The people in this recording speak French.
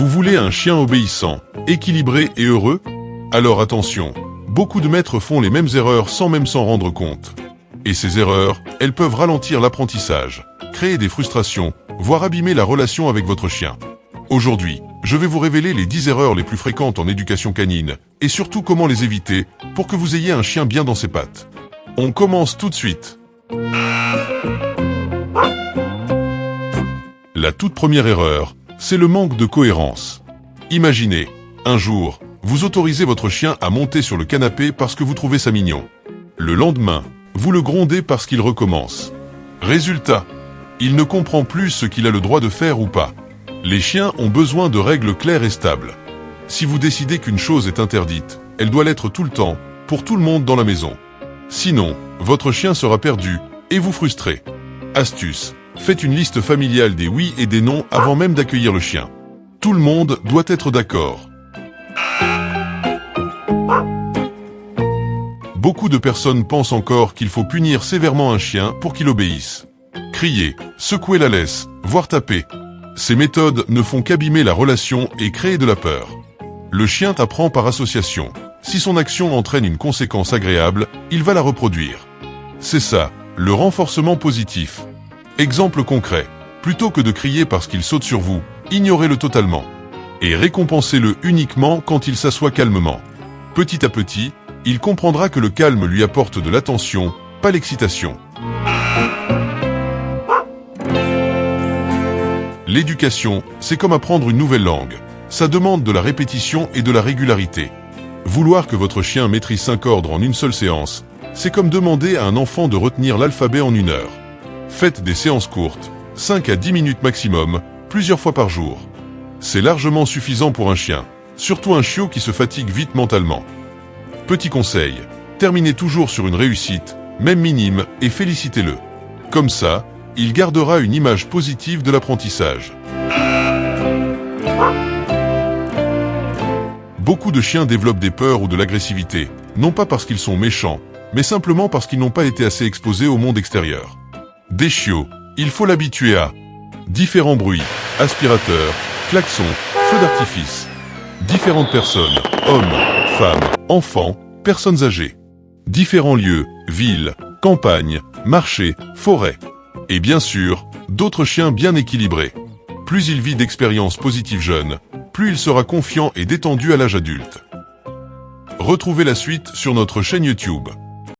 Vous voulez un chien obéissant, équilibré et heureux? Alors attention, beaucoup de maîtres font les mêmes erreurs sans même s'en rendre compte. Et ces erreurs, elles peuvent ralentir l'apprentissage, créer des frustrations, voire abîmer la relation avec votre chien. Aujourd'hui, je vais vous révéler les 10 erreurs les plus fréquentes en éducation canine, et surtout comment les éviter pour que vous ayez un chien bien dans ses pattes. On commence tout de suite. La toute première erreur, c'est le manque de cohérence. Imaginez, un jour, vous autorisez votre chien à monter sur le canapé parce que vous trouvez ça mignon. Le lendemain, vous le grondez parce qu'il recommence. Résultat, il ne comprend plus ce qu'il a le droit de faire ou pas. Les chiens ont besoin de règles claires et stables. Si vous décidez qu'une chose est interdite, elle doit l'être tout le temps, pour tout le monde dans la maison. Sinon, votre chien sera perdu et vous frustrez. Astuce, faites une liste familiale des oui et des non avant même d'accueillir le chien. Tout le monde doit être d'accord. Beaucoup de personnes pensent encore qu'il faut punir sévèrement un chien pour qu'il obéisse. Crier, secouer la laisse, voire taper. Ces méthodes ne font qu'abîmer la relation et créer de la peur. Le chien apprend par association. Si son action entraîne une conséquence agréable, il va la reproduire. C'est ça, le renforcement positif. Exemple concret, plutôt que de crier parce qu'il saute sur vous, ignorez-le totalement. Et récompensez-le uniquement quand il s'assoit calmement. Petit à petit, il comprendra que le calme lui apporte de l'attention, pas l'excitation. L'éducation, c'est comme apprendre une nouvelle langue. Ça demande de la répétition et de la régularité. Vouloir que votre chien maîtrise 5 ordres en une seule séance, c'est comme demander à un enfant de retenir l'alphabet en 1 heure. Faites des séances courtes, 5 à 10 minutes maximum, plusieurs fois par jour. C'est largement suffisant pour un chien, surtout un chiot qui se fatigue vite mentalement. Petit conseil, terminez toujours sur une réussite, même minime, et félicitez-le. Comme ça, il gardera une image positive de l'apprentissage. Beaucoup de chiens développent des peurs ou de l'agressivité, non pas parce qu'ils sont méchants, mais simplement parce qu'ils n'ont pas été assez exposés au monde extérieur. Des chiots, il faut l'habituer à différents bruits, aspirateurs, klaxons, feux d'artifice. Différentes personnes, hommes, femmes, enfants, personnes âgées. Différents lieux, villes, campagnes, marchés, forêts. Et bien sûr, d'autres chiens bien équilibrés. Plus il vit d'expériences positives jeunes, plus il sera confiant et détendu à l'âge adulte. Retrouvez la suite sur notre chaîne YouTube.